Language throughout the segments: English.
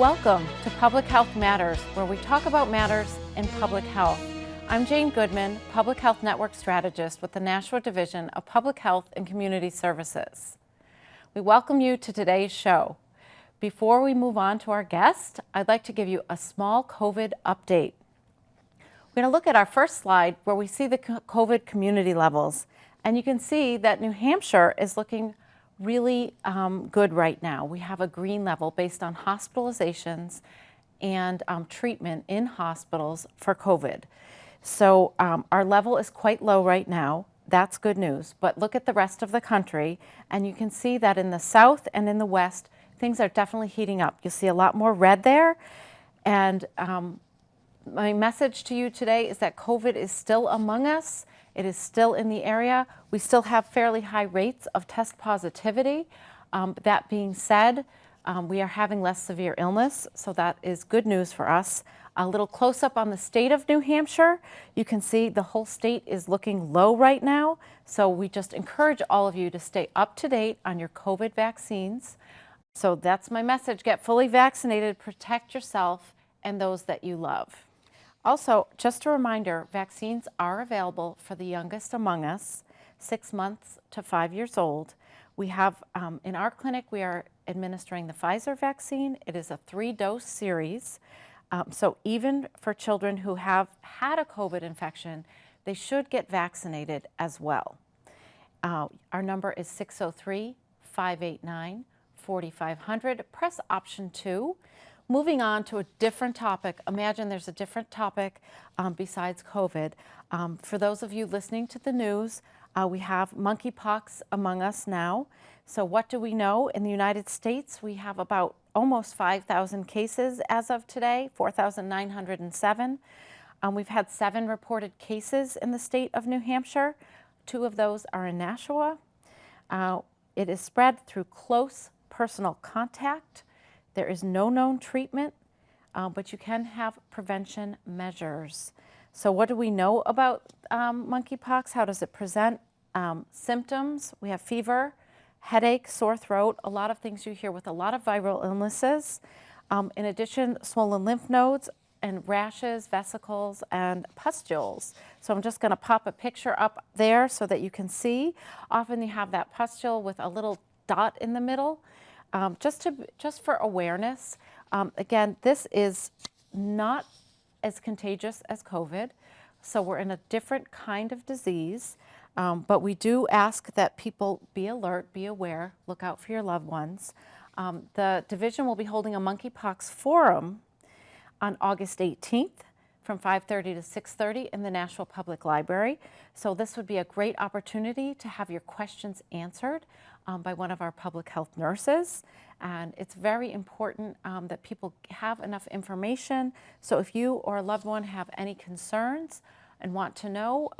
Welcome to Public Health Matters, where we talk about matters in public health. I'm Jane Goodman, Public Health Network Strategist with the NASHUA Division of Public Health and Community Services. We welcome you to today's show. Before we move on to our guest, I'd like to give you a small COVID update. We're going to look at our first slide where we see the COVID community levels, and you can see that New Hampshire is looking really good right now. We have a green level based on hospitalizations and treatment in hospitals for COVID. So our level is quite low right now. That's good news. But look at the rest of the country, and you can see that in the south and in the west, things are definitely heating up. You'll see a lot more red there. And my message to you today is that COVID is still among us. It is still in the area. We still have fairly high rates of test positivity. That being said, we are having less severe illness, so that is good news for us. A little close up on the state of New Hampshire, you can see the whole state is looking low right now. So we just encourage all of you to stay up to date on your COVID vaccines. So that's my message. Get fully vaccinated, protect yourself and those that you love. Also, just a reminder, vaccines are available for the youngest among us, 6 months to 5 years old. We have, in our clinic, we are administering the Pfizer vaccine. It is a 3-dose series. So even for children who have had a COVID infection, they should get vaccinated as well. Our number is 603-589-4500. Press option 2. Moving on to a different topic. Imagine there's a different topic besides COVID. For those of you listening to the news, we have monkeypox among us now. So what do we know? In the United States, we have about almost 5,000 cases as of today, 4,907. We've had 7 reported cases in the state of New Hampshire. 2 of those are in Nashua. It is spread through close personal contact. There is no known treatment, but you can have prevention measures. So what do we know about monkeypox? How does it present? Symptoms, we have fever, headache, sore throat, a lot of things you hear with a lot of viral illnesses. In addition, swollen lymph nodes and rashes, vesicles, and pustules. So I'm just gonna pop a picture up there so that you can see. Often you have that pustule with a little dot in the middle. Just for awareness, again, this is not as contagious as COVID, so we're in a different kind of disease, but we do ask that people be alert, be aware, look out for your loved ones. The division will be holding a monkeypox forum on August 18th from 5:30 to 6:30 in the Nashville Public Library. So this would be a great opportunity to have your questions answered by one of our public health nurses. And it's very important that people have enough information. So if you or a loved one have any concerns and want to know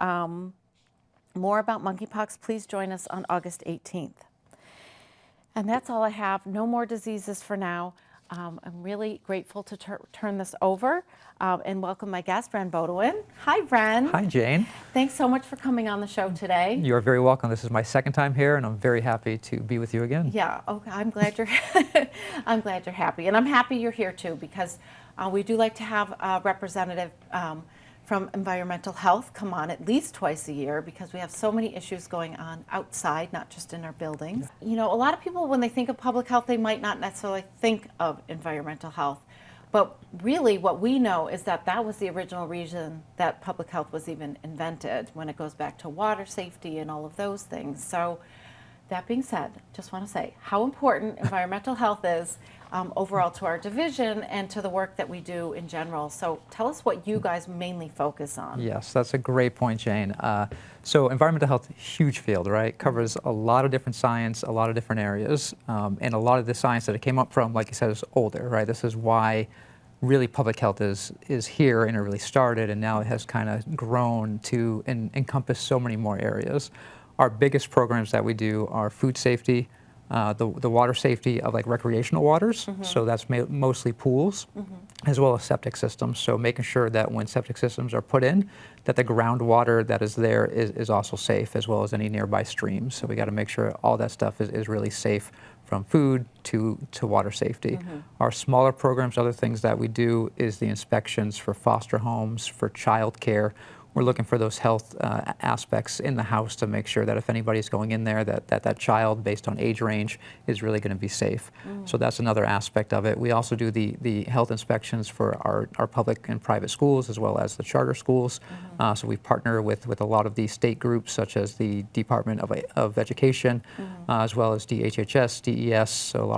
more about monkeypox, please join us on August 18th. And that's all I have. No more diseases for now. I'm really grateful to turn this over and welcome my guest, Beaudoin. Hi, Bren. Hi, Jane. Thanks so much for coming on the show today. You're very welcome. This is my second time here, and I'm very happy to be with you again. Yeah, okay. I'm glad you're I'm glad you're happy, and I'm happy you're here too, because we do like to have a representative from environmental health come on at least twice a year, because we have so many issues going on outside, not just in our buildings. Yeah. You know, a lot of people, when they think of public health, they might not necessarily think of environmental health. But really what we know is that that was the original reason that public health was even invented, when it goes back to water safety and all of those things. So that being said, just want to say how important environmental health is overall to our division and to the work that we do in general. So tell us what you guys mainly focus on. Yes, that's a great point, Jane. So environmental health, huge field, right? Covers a lot of different science, a lot of different areas, and a lot of the science that it came up from, like you said, is older, right? This is why really public health is here, and it really started, and now it has kind of grown to encompass so many more areas. Our biggest programs that we do are food safety, the water safety of like recreational waters, so that's mostly pools, as well as septic systems. So making sure that when septic systems are put in, that the groundwater that is there is also safe, as well as any nearby streams. So we got to make sure all that stuff is really safe, from food to water safety. Our smaller programs, other things that we do is the inspections for foster homes, for childcare. We're looking for those health aspects in the house to make sure that if anybody's going in there, that child, based on age range, is really going to be safe. So that's another aspect of it. We also do the health inspections for our public and private schools, as well as the charter schools. So we partner with a lot of these state groups, such as the Department of Education, as well as DHHS, DES. So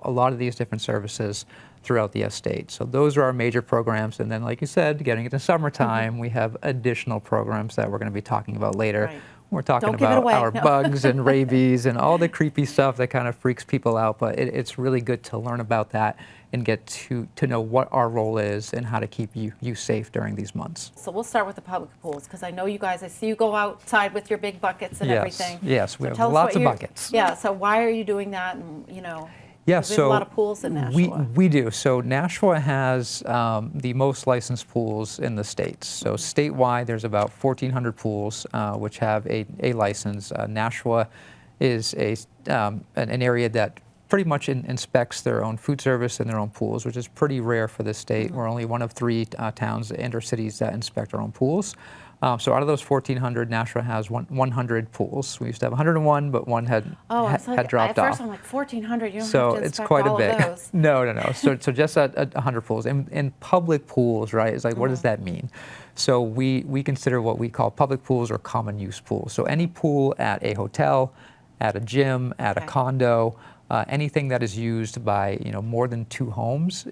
a lot of these different services throughout the estate. So those are our major programs. And then, like you said, getting into summertime, we have additional programs that we're going to be talking about later. Right. We're talking Don't give it about away. our No. bugs and rabies and all the creepy stuff that kind of freaks people out. But it's really good to learn about that and get to know what our role is and how to keep you safe during these months. So we'll start with the public pools, because I know you guys, I see you go outside with your big buckets and everything. Yes, we So have tell us lots what of you're- buckets. Yeah, so why are you doing that? And, you know, Yeah, there's a lot of pools in Nashua. We do. So NASHUA has the most licensed pools in the states. So statewide, there's about 1,400 pools which have a license. NASHUA is an area that pretty much inspects their own food service and their own pools, which is pretty rare for the state. We're only one of 3 towns and or cities that inspect our own pools. So out of those 1,400, NASHUA has 100 pools. We used to have 101, but one had dropped at off. first I'm like 1,400. You don't So have to it's inspect quite a all bit. of those. No. So just at 100 pools. In public pools, right? It's like, what does that mean? So we consider what we call public pools or common use pools. So any pool at a hotel, at a gym, at a condo, anything that is used by more than 2 homes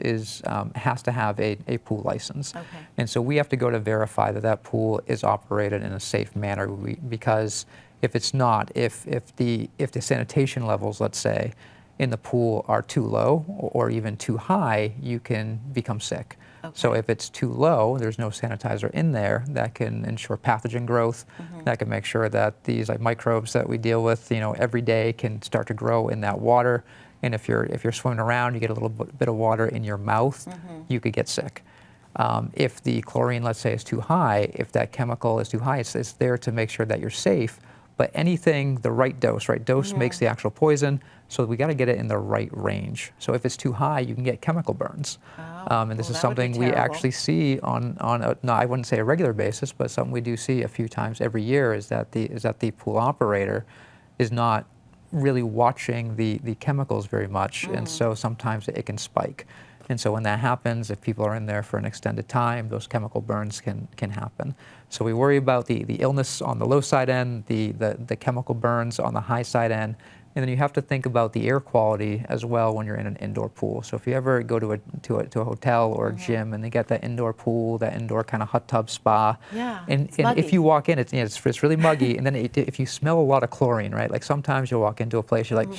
has to have a pool license. Okay. And so we have to go to verify that pool is operated in a safe manner, because if it's not, if the sanitation levels, let's say, in the pool are too low or even too high, you can become sick. Okay. So if it's too low, there's no sanitizer in there, that can ensure pathogen growth, that can make sure that these microbes that we deal with every day can start to grow in that water. And if you're swimming around, you get a little bit of water in your mouth, you could get sick. If the chlorine, let's say, is too high, if that chemical is too high, it's there to make sure that you're safe. But anything, the right dose makes the actual poison, so we got to get it in the right range. So if it's too high, you can get chemical burns. And this is something we actually see on no, I wouldn't say a regular basis, but something we do see a few times every year is that the pool operator is not really watching the chemicals very much, and so sometimes it can spike. And so when that happens, if people are in there for an extended time, those chemical burns can happen. So we worry about the illness on the low side end, the chemical burns on the high side end, and then you have to think about the air quality as well when you're in an indoor pool. So if you ever go to a hotel or a gym and they get that indoor pool, that indoor kind of hot tub spa, and if you walk in, it's really muggy, and then if you smell a lot of chlorine, right? Like sometimes you'll walk into a place, you're like,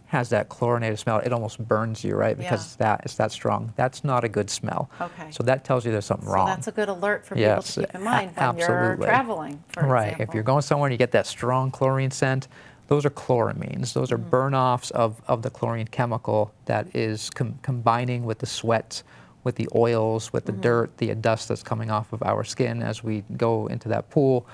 has that chlorinated smell, it almost burns you, right? Because it's that strong. That's not a good smell. Okay. So that tells you there's something wrong. So that's a good alert for people to keep in mind when you're absolutely. traveling, for example. If you're going somewhere and you get that strong chlorine scent, those are chloramines. Those are burn-offs of the chlorine chemical that is combining with the sweat, with the oils, with the dirt, the dust that's coming off of our skin as we go into that pool.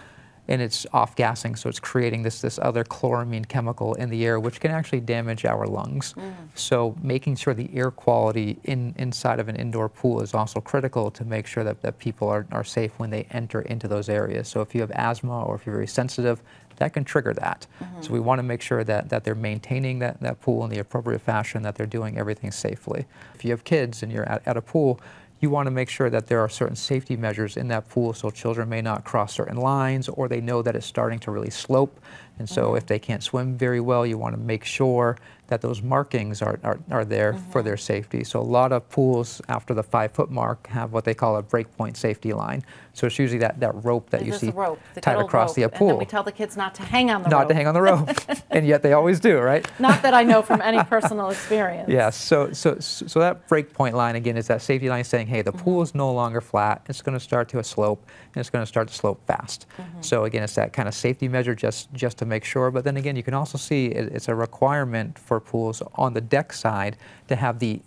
And it's off-gassing, so it's creating this other chloramine chemical in the air, which can actually damage our lungs. So making sure the air quality inside of an indoor pool is also critical to make sure that people are safe when they enter into those areas. So if you have asthma or if you're very sensitive, that can trigger that. So we want to make sure that they're maintaining that pool in the appropriate fashion, that they're doing everything safely. If you have kids and you're at a pool, you want to make sure that there are certain safety measures in that pool so children may not cross certain lines, or they know that it's starting to really slope. And so if they can't swim very well, you want to make sure that those markings are there for their safety. So a lot of pools after the 5-foot mark have what they call a breakpoint safety line. So it's usually that rope that you see tied across the pool. And then we tell the kids not to hang on the rope. Not to hang on the rope, and yet they always do, right? Not that I know from any personal experience. Yeah, so that breakpoint line, again, is that safety line saying, hey, the pool is no longer flat, it's going to start to a slope, and it's going to start to slope fast. So again, it's that kind of safety measure just to make sure. But then again, you can also see it's a requirement for pools on the deck side to have the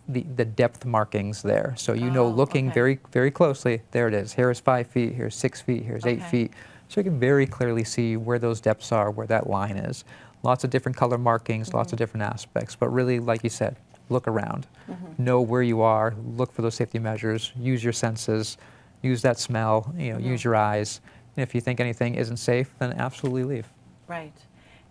depth markings there. So you know, looking very, very closely, there it is. Here is 5 feet, here's 6 feet, here's 8 feet. So you can very clearly see where those depths are, where that line is. Lots of different color markings, lots of different aspects. But really, like you said, look around. Know where you are, look for those safety measures, use your senses, use that smell, you know, use your eyes. And if you think anything isn't safe, then absolutely leave. Right.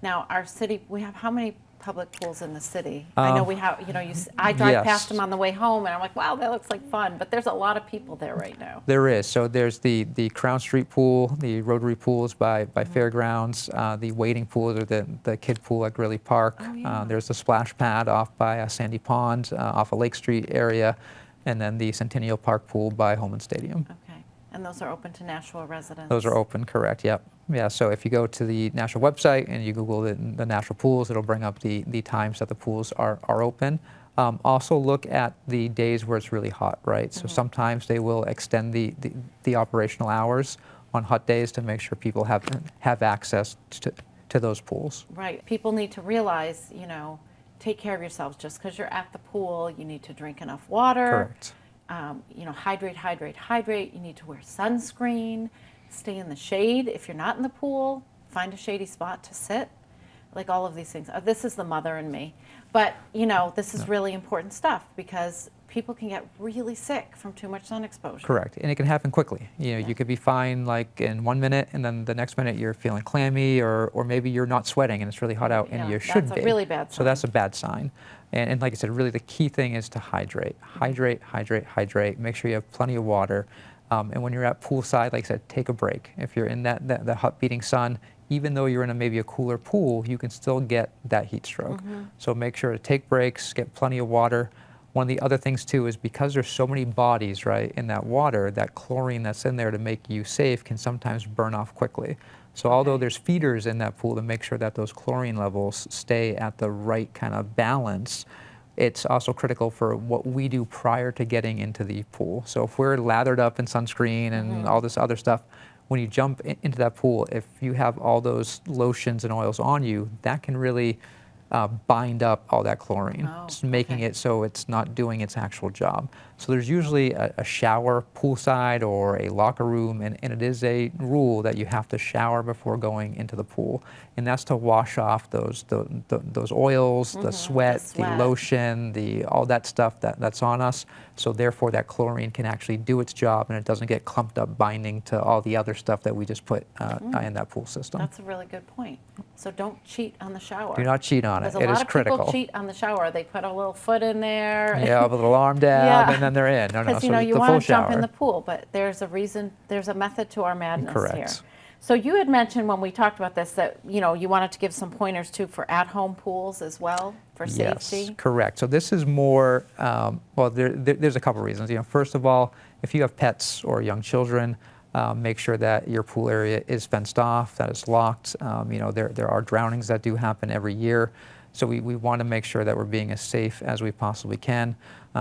Now, our city, we have how many public pools in the city? I know we have, you know, I drive past them on the way home and I'm like, wow, that looks like fun, but there's a lot of people there right now. There is. So there's the Crown Street pool, the rotary pools by Fairgrounds, the wading pool, or the kid pool at Greeley Park. There's the splash pad off by Sandy Pond, off of Lake Street area, and then the Centennial Park pool by Holman Stadium. Okay. And those are open to NASHUA residents? Those are open, correct, yep. Yeah, so if you go to the NASHUA website and you Google the NASHUA pools, it'll bring up the times that the pools are open. Also look at the days where it's really hot, right? So sometimes they will extend the operational hours on hot days to make sure people have access to those pools. Right. People need to realize, you know, take care of yourselves. Just because you're at the pool, you need to drink enough water. Correct. You know, hydrate, hydrate, hydrate. You need to wear sunscreen. Stay in the shade. If you're not in the pool, find a shady spot to sit. Like all of these things. This is the mother in me. But, you know, this is really important stuff because people can get really sick from too much sun exposure. Correct. And it can happen quickly. You know, you could be fine like in 1 minute and then the next minute you're feeling clammy or maybe you're not sweating and it's really hot out and you should be. That's a really bad sign. So that's a bad sign. And like I said, really the key thing is to hydrate. Hydrate, hydrate, hydrate. Make sure you have plenty of water. And when you're at poolside, like I said, take a break. If you're in that hot beating sun, even though you're in maybe a cooler pool, you can still get that heat stroke. So make sure to take breaks, get plenty of water. One of the other things too is because there's so many bodies, right, in that water, that chlorine that's in there to make you safe can sometimes burn off quickly. So although there's feeders in that pool to make sure that those chlorine levels stay at the right kind of balance, it's also critical for what we do prior to getting into the pool. So if we're lathered up in sunscreen and all this other stuff, when you jump into that pool, if you have all those lotions and oils on you, that can really bind up all that chlorine, just making it so it's not doing its actual job. So there's usually a shower poolside or a locker room, and it is a rule that you have to shower before going into the pool. And that's to wash off those oils, the sweat, the lotion, all that stuff that's on us. So therefore that chlorine can actually do its job and it doesn't get clumped up binding to all the other stuff that we just put in that pool system. That's a really good point. So don't cheat on the shower. Do not cheat on it. It is critical. Because a lot of people cheat on the shower. They put a little foot in there. Yeah, with a little arm dab, and then they're in. No, because, you know, you want to jump in the pool, but there's a reason, there's a method to our madness here. So you had mentioned when we talked about this that, you know, you wanted to give some pointers too for at-home pools as well for safety. Yes, correct. So this is more, well, there's a couple reasons. You know, first of all, if you have pets or young children, make sure that your pool area is fenced off, that it's locked. You know, there are drownings that do happen every year. So we want to make sure that we're being as safe as we possibly can.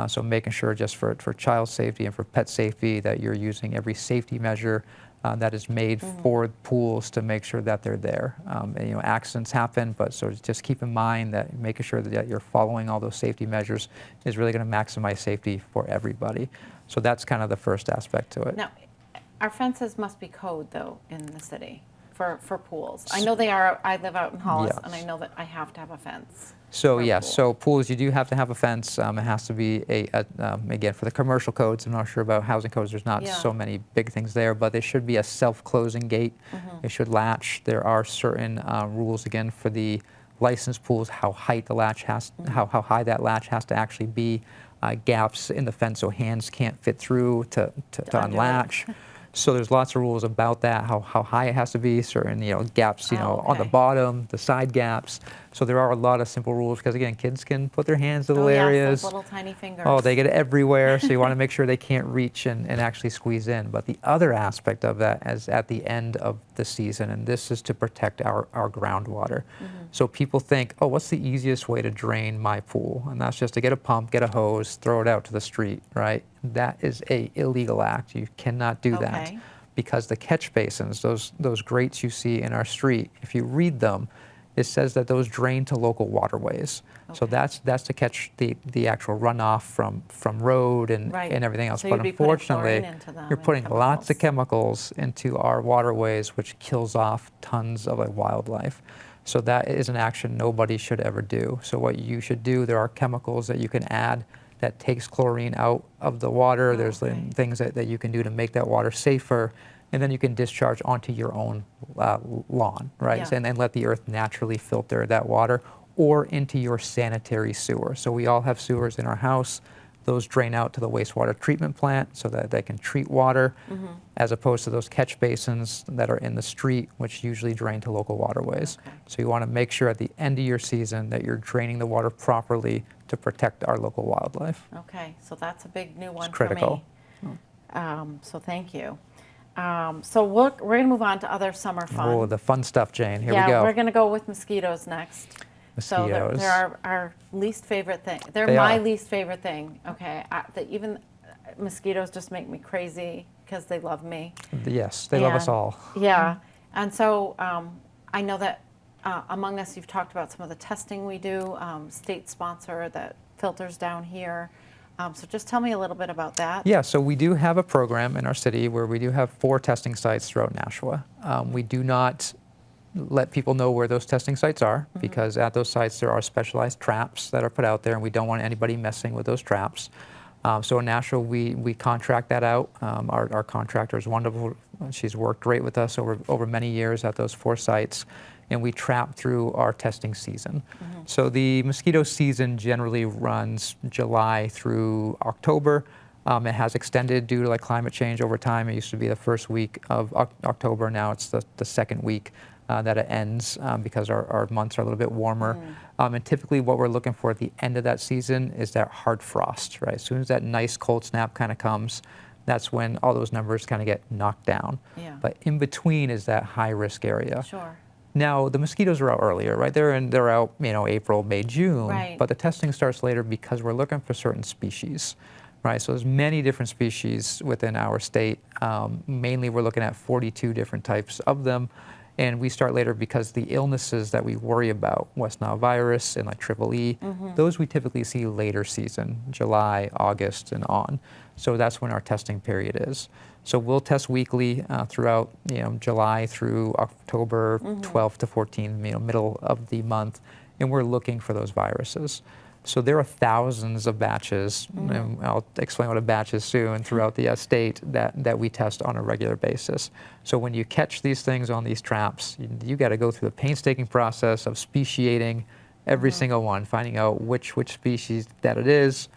So making sure just for child safety and for pet safety that you're using every safety measure that is made for pools to make sure that they're there. And, you know, accidents happen, but so just keep in mind that making sure that you're following all those safety measures is really going to maximize safety for everybody. So that's kind of the first aspect to it. Now, our fences must be code, though, in the city for pools. I know they are. I live out in Hollis, and I know that I have to have a fence. So yes, so pools, you do have to have a fence. It has to be again, for the commercial codes, I'm not sure about housing codes, there's not so many big things there, but there should be a self-closing gate. It should latch. There are certain rules, again, for the licensed pools, how high the latch has, how high that latch has to actually be, gaps in the fence so hands can't fit through to unlatch. So there's lots of rules about that, how high it has to be, certain, you know, gaps, you know, on the bottom, the side gaps. So there are a lot of simple rules because, again, kids can put their hands in little areas. Those little tiny fingers. Oh, they get it everywhere, so you want to make sure they can't reach and actually squeeze in. But the other aspect of that is at the end of the season, and this is to protect our groundwater. So people think, oh, what's the easiest way to drain my pool? And that's just to get a pump, get a hose, throw it out to the street, right? That is an illegal act. You cannot do that. because the catch basins, those grates you see in our street, if you read them, it says that those drain to local waterways. So that's to catch the actual runoff from road and everything else. So but you'd be putting unfortunately, chlorine into them you're and putting lots of chemicals. chemicals into our waterways, which kills off tons of wildlife. So that is an action nobody should ever do. So what you should do, there are chemicals that you can add that takes chlorine out of the water. There's things that you can do to make that water safer. And then you can discharge onto your own lawn, right? Yeah. And let the earth naturally filter that water, or into your sanitary sewer. So we all have sewers in our house. Those drain out to the wastewater treatment plant so that they can treat water, as opposed to those catch basins that are in the street, which usually drain to local waterways. Okay. So you want to make sure at the end of your season that you're draining the water properly to protect our local wildlife. Okay, so that's a big new one It's critical. for me. So thank you. So we're going to move on to other summer fun. Oh, the fun stuff, Jane. Here we Yeah, go. we're going to go with mosquitoes next. So Mosquitoes. they're our least favorite thing. They're They my are. least favorite thing. Okay, even mosquitoes just make me crazy because they love me. Yes, they love us And- all. Yeah, and so I know that among us, you've talked about some of the testing we do, state sponsor that filters down here. So just tell me a little bit about that. Yeah, so we do have a program in our city where we do have 4 testing sites throughout Nashua. We do not let people know where those testing sites are, because at those sites there are specialized traps that are put out there, and we don't want anybody messing with those traps. So in Nashua, we contract that out. Our contractor is wonderful. She's worked great with us over many years at those 4 sites, and we trap through our testing season. So the mosquito season generally runs July through October. It has extended due to climate change over time. It used to be the first week of October. Now it's the second week that it ends, because our months are a little bit warmer. And typically what we're looking for at the end of that season is that hard frost, right? As soon as that nice cold snap kind of comes, that's when all those numbers kind of get knocked down. Yeah. But in between is that high risk area. Sure. Now, the mosquitoes are out earlier, right? They're out, April, May, June. Right. But the testing starts later because we're looking for certain species, right? So there's many different species within our state. Mainly, we're looking at 42 different types of them. And we start later because the illnesses that we worry about, West Nile virus and SIE, those we typically see later season, July, August, and on. So that's when our testing period is. So we'll test weekly throughout, July through October 12th to 14th, middle of the month, and we're looking for those viruses. So there are thousands of batches, and I'll explain what a batch is soon, throughout the state that we test on a regular basis. So when you catch these things on these traps, you got to go through the painstaking process of speciating every single one, finding out which species that it is,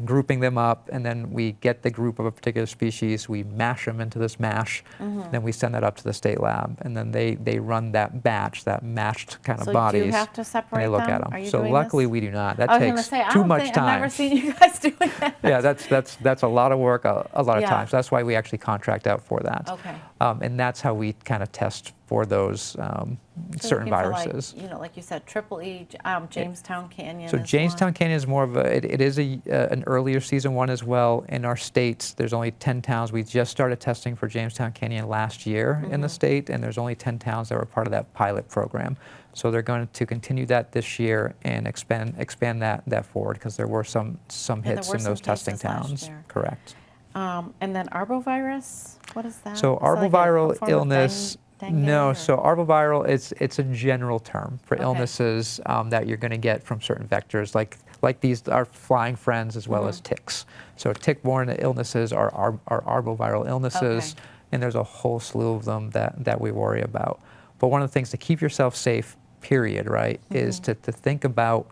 grouping them up, and then we get the group of a particular species, we mash them into this mash, then we send that up to the state lab, and then they run that batch, that mashed kind of So bodies. do you have to separate and they look them? at them. Are you so doing luckily this? we do not. That I was going to takes say, I too don't much think time. I've never seen you guys doing that. Yeah, that's a lot of work a lot of Yeah. times. That's why we actually contract out for that. Okay. And that's how we kind of test for those So certain looking for, viruses. like you said, SIE, Jamestown Canyon. So is Jamestown one. Canyon is more of it is an earlier season one as well. In our state, there's only 10 towns. We just started testing for Jamestown Canyon last year in the state, and there's only 10 towns that were part of that pilot program. So they're going to continue that this year and expand that forward, because there were some there hits were in some those testing cases last towns. year. Correct. And then arbovirus, what is that? So Is that like a arboviral form of illness, dengue no. or- So arboviral, it's a general term for Okay. illnesses that you're going to get from certain vectors, like these are flying friends as well as ticks. So tick-borne illnesses are arboviral illnesses, Okay. and there's a whole slew of them that we worry about. But one of the things to keep yourself safe, period, right, is to think about,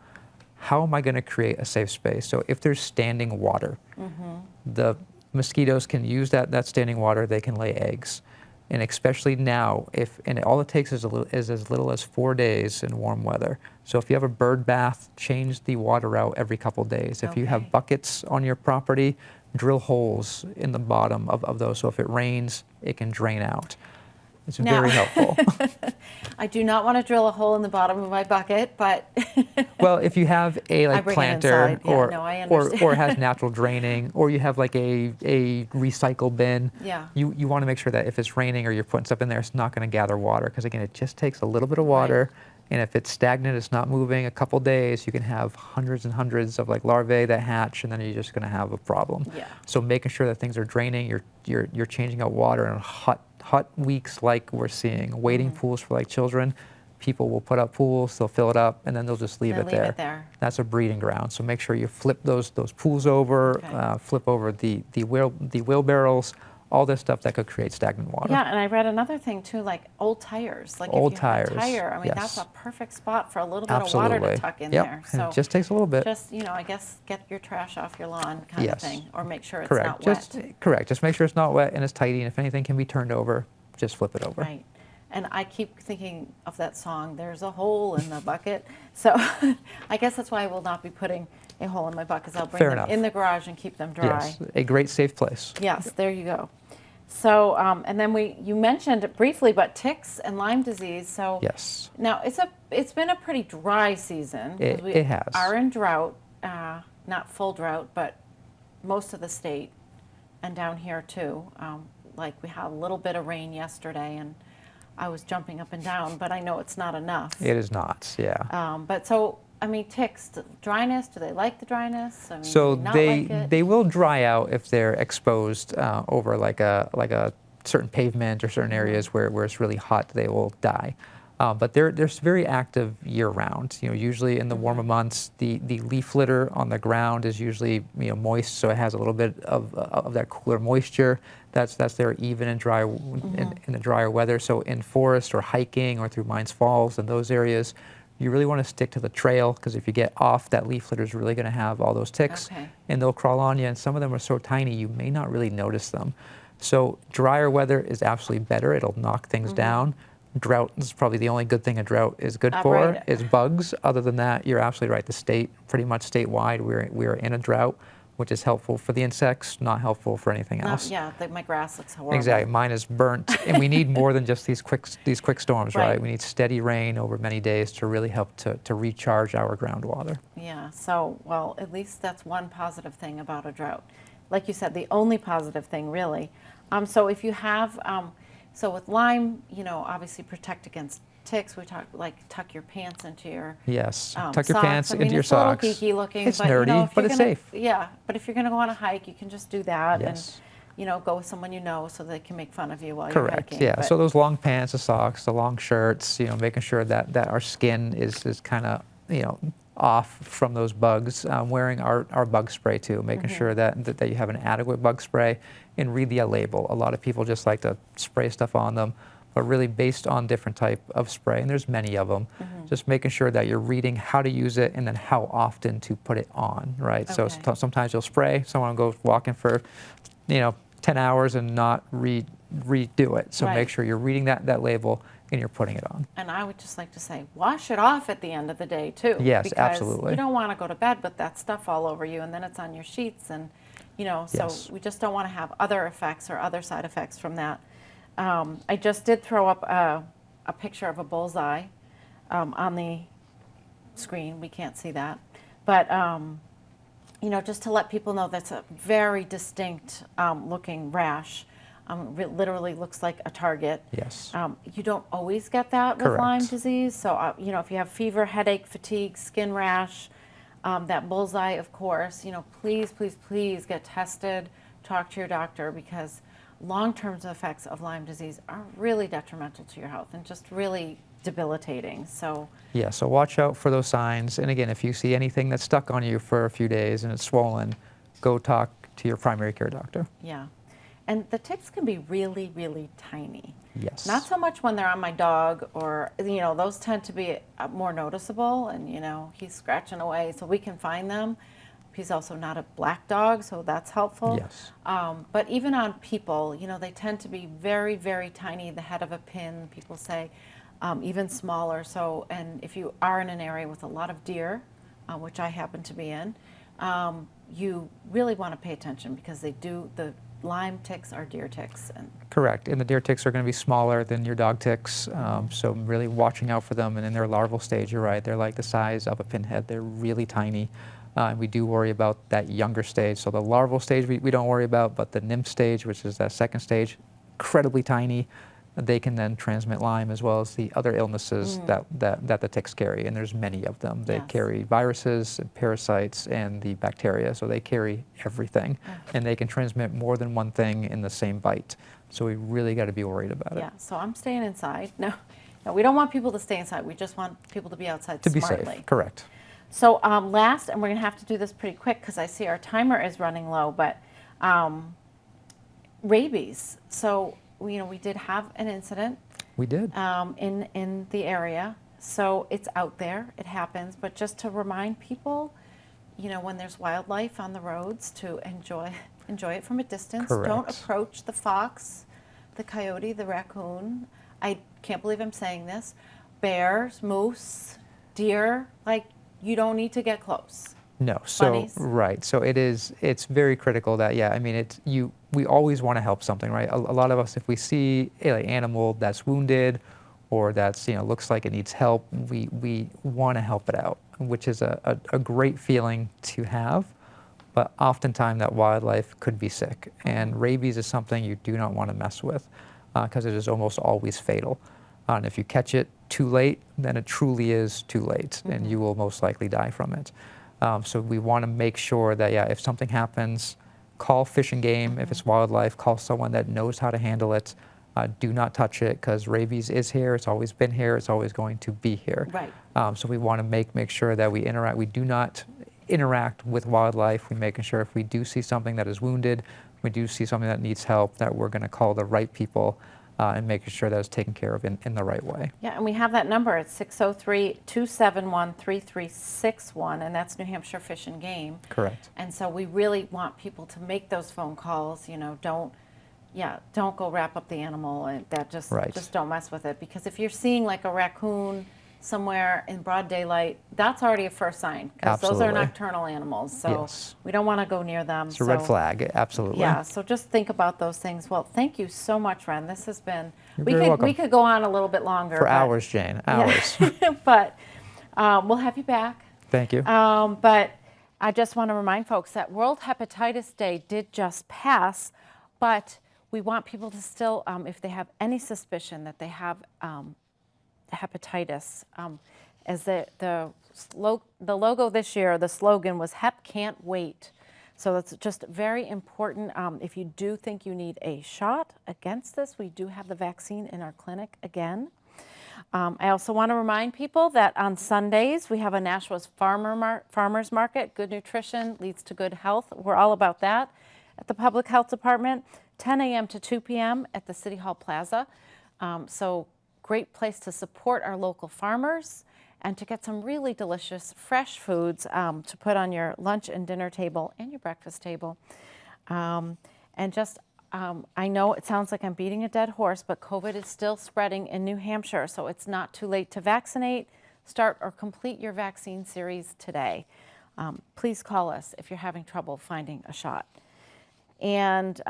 how am I going to create a safe space? So if there's standing water, the mosquitoes can use that standing water, they can lay eggs. And especially now, and all it takes is as little as 4 days in warm weather. So if you have a bird bath, change the water out every couple days. If you Okay. have buckets on your property, drill holes in the bottom of those. So if it rains, it can drain out. It's Now- very helpful. I do not want to drill a hole in the bottom of my bucket, but Well, if you have a I like bring it planter inside. Yeah, no, I or understand. has natural draining, or you have like a recycle bin, Yeah. you want to make sure that if it's raining or you're putting stuff in there, it's not going to gather water, because again, it just takes a little bit of water. And if it's stagnant, it's not moving, a couple days, you can have hundreds and hundreds of like larvae that hatch, and then you're just going to have a problem. Yeah. So making sure that things are draining, you're changing out water in hot weeks like we're seeing, wading pools for like children. People will put up pools, they'll fill it up, and then they'll just leave They'll it leave there. it there. That's a breeding ground. So make sure you flip those pools over, Okay. flip over the wheelbarrows, all this stuff that could create stagnant water. Yeah, and I read another thing too, like old tires. Like Old if you have a tires, tire, I mean, that's yes. a perfect spot for a little bit of water to tuck in there. And it just takes a little bit. just, I guess, get your trash off your lawn kind Yes. of thing, or make sure it's Correct. not Just wet. correct. Just make sure it's not wet and it's tidy, and if anything can be turned over, just flip it over. Right. And I keep thinking of that song, "There's a hole in the bucket." So I guess that's why I will not be putting a hole in my buckets. I'll bring Fair them enough. in the garage and keep them dry. Yes, a great safe place. Yes, there you go. So, and then you mentioned it briefly, but ticks and Lyme disease. So Yes. now it's been a pretty dry season. 'Cause we It has. are in drought, not full drought, but most of the state, and down here too. Like we had a little bit of rain yesterday, and I was jumping up and down, but I know it's not enough. It is not, yeah. But so, I mean, ticks, dryness, do they like the dryness? I mean, So do they not they like it? they will dry out if they're exposed over like a certain pavement or certain areas where it's really hot. They will die. But they're very active year round. Usually in the warmer months, the leaf litter on the ground is usually moist, so it has a little bit of that cooler moisture. That's there even in dry in the drier weather. So in forest or hiking or through Mines Falls and those areas, you really want to stick to the trail, because if you get off, that leaf litter is really going to have all those ticks, Okay. and they'll crawl on you. And some of them are so tiny you may not really notice them. So drier weather is absolutely better. It'll knock things down. Drought is probably the only good thing a drought is good for, Right. is bugs. Other than that, you're absolutely right. The state, pretty much statewide, we're in a drought, which is helpful for the insects, not helpful for anything else. Yeah, my grass looks horrible. Exactly. Mine is burnt, and we need more than just these quick storms, right? Right. We need steady rain over many days to really help to recharge our groundwater. Yeah, so, well, at least that's one positive thing about a drought. Like you said, the only positive thing, really. So if you have, so with Lyme, obviously protect against ticks. We talk like tuck your pants into your Yes. Tuck your socks. pants I mean, into your it's a little socks. geeky looking, It's but nerdy, if but you're it's gonna, safe. Yeah, but if you're going to go on a hike, you can just do that, Yes. and go with someone you know, so they can make fun of you while you're Correct. hiking. Yeah. But- So those long pants, the socks, the long shirts, making sure that our skin is kind of off from those bugs. Wearing our bug spray too, making sure that you have an adequate bug spray, and read the label. A lot of people just like to spray stuff on them, but really based on different type of spray, and there's many of them. Just making sure that you're reading how to use it and then how often to put it on, right? So Okay. sometimes you'll spray, someone will go walking for 10 hours and not redo it. So Right. make sure you're reading that label and you're putting it on. And I would just like to say, wash it off at the end of the day too. Yes, because absolutely. You don't want to go to bed with that stuff all over you, and then it's on your sheets, and so Yes. we just don't want to have other effects or other side effects from that. I just did throw up a picture of a bullseye on the screen. We can't see that, but just to let people know that's a very distinct looking rash. It literally looks like a target. Yes. You don't always get that with Correct. Lyme disease. So, if you have fever, headache, fatigue, skin rash, that bullseye, of course, please, please, please get tested, talk to your doctor, because long-term effects of Lyme disease are really detrimental to your health and just really debilitating. So, Yeah, so watch out for those signs. And again, if you see anything that's stuck on you for a few days and it's swollen, go talk to your primary care doctor. yeah. And the ticks can be really, really tiny. Yes. Not so much when they're on my dog, or, those tend to be more noticeable, and, he's scratching away, so we can find them. He's also not a black dog, so that's helpful. Yes. But even on people, they tend to be very, very tiny, the head of a pin, people say, even smaller. So, and if you are in an area with a lot of deer, which I happen to be in, you really want to pay attention, because they do, the Lyme ticks are deer ticks. And Correct. And the deer ticks are going to be smaller than your dog ticks, so really watching out for them. And in their larval stage, you're right, they're like the size of a pinhead. They're really tiny. And we do worry about that younger stage. So the larval stage we don't worry about, but the nymph stage, which is that second stage, incredibly tiny. They can then transmit Lyme as well as the other illnesses that the ticks carry, and there's many of them. They Yes. carry viruses, and parasites, and the bacteria, so they carry everything. And they can transmit more than one thing in the same bite. So we really got to be worried about it. yeah, so I'm staying inside. No, we don't want people to stay inside. We just want people to be outside To be smartly. safe, correct. So last, and we're going to have to do this pretty quick because I see our timer is running low, but rabies. So, we did have an incident We did. in the area. So it's out there, it happens, but just to remind people, when there's wildlife on the roads, to enjoy it from a distance. Correct. Don't approach the fox, the coyote, the raccoon. I can't believe I'm saying this. Bears, moose, deer, you don't need to get close. No, so Bunnies. right. So it's very critical that we always want to help something, right? A lot of us, if we see an animal that's wounded or that's looks like it needs help, we want to help it out, which is a great feeling to have. But oftentimes that wildlife could be sick, and rabies is something you do not want to mess with because it is almost always fatal. And if you catch it too late, then it truly is too late, and you will most likely die from it. So we want to make sure that, if something happens, call Fish and Game. If it's wildlife, call someone that knows how to handle it. Do not touch it because rabies is here. It's always been here. It's always going to be here. Right. So we want to make sure that we interact. We do not interact with wildlife. We're making sure if we do see something that is wounded, we do see something that needs help, that we're going to call the right people and making sure that it's taken care of in the right way. Yeah, and we have that number. It's 603-271-3361, and that's New Hampshire Fish and Game. Correct. And so we really want people to make those phone calls. Don't go wrap up the animal, and just don't mess with it. Because if you're seeing like a raccoon somewhere in broad daylight, that's already a first sign, because those are Absolutely. nocturnal animals. So Yes. we don't want to go near them. It's a red flag, absolutely. Yeah, so just think about those things. Well, thank you so much, Ren. This has been, You're very welcome. we could go on a little bit longer. For but- hours, Jane, hours. but we'll have you back. Thank you. But I just want to remind folks that World Hepatitis Day did just pass, but we want people to still, if they have any suspicion that they have hepatitis, as the logo this year, the slogan was "Hep can't wait." So that's just very important. If you do think you need a shot against this, we do have the vaccine in our clinic again. I also want to remind people that on Sundays we have a NASHUA's Farmers Market. Good nutrition leads to good health. We're all about that at the Public Health Department, 10 a.m. to 2 p.m. at the City Hall Plaza. So great place to support our local farmers and to get some really delicious fresh foods to put on your lunch and dinner table and your breakfast table. And just, I know it sounds like I'm beating a dead horse, but COVID is still spreading in New Hampshire, so it's not too late to vaccinate. Start or complete your vaccine series today. Please call us if you're having trouble finding a shot. And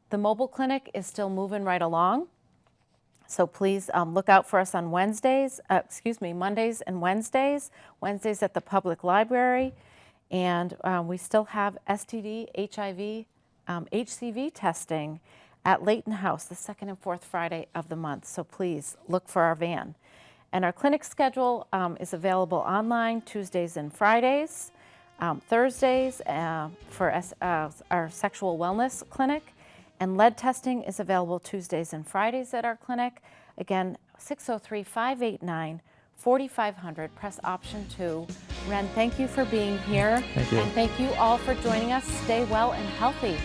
the mobile clinic is still moving right along. So please look out for us on Mondays and Wednesdays. Wednesdays at the public library. And we still have STD, HIV, HCV testing at Layton House the second and fourth Friday of the month. So please look for our van. And our clinic schedule is available online Tuesdays and Fridays. Thursdays for our sexual wellness clinic. And lead testing is available Tuesdays and Fridays at our clinic. Again, 603-589-4500. Press option 2. Ren, thank you for being here. Thank you. And thank you all for joining us. Stay well and healthy.